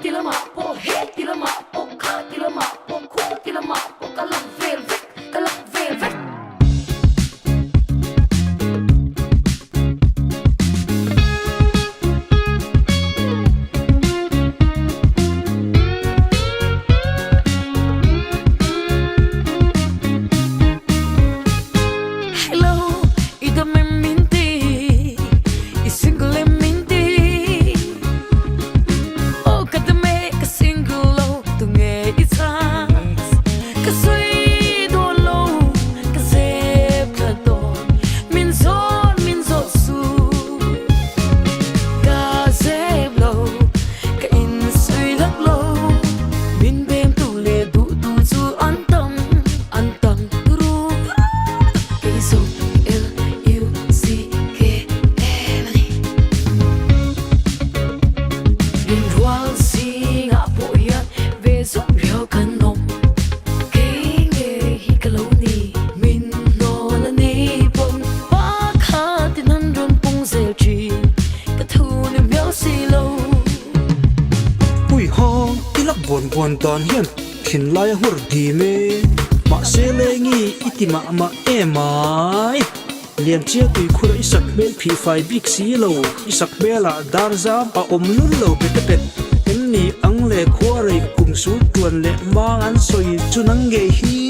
tila ma po he tila ma po kha tila ma po khu tila ma po kalam velvet kalam velvet buồn toàn hiền khiến lai hur đi mê mà sẽ lê nghi iti mà em ai liền chia tùy khu isak bên phi phai big xí lâu isak bê là dar ra pa lul lâu bê bê em ni ang lê khua rây cùng số tuần lệ mang ăn soi chu nang ge hi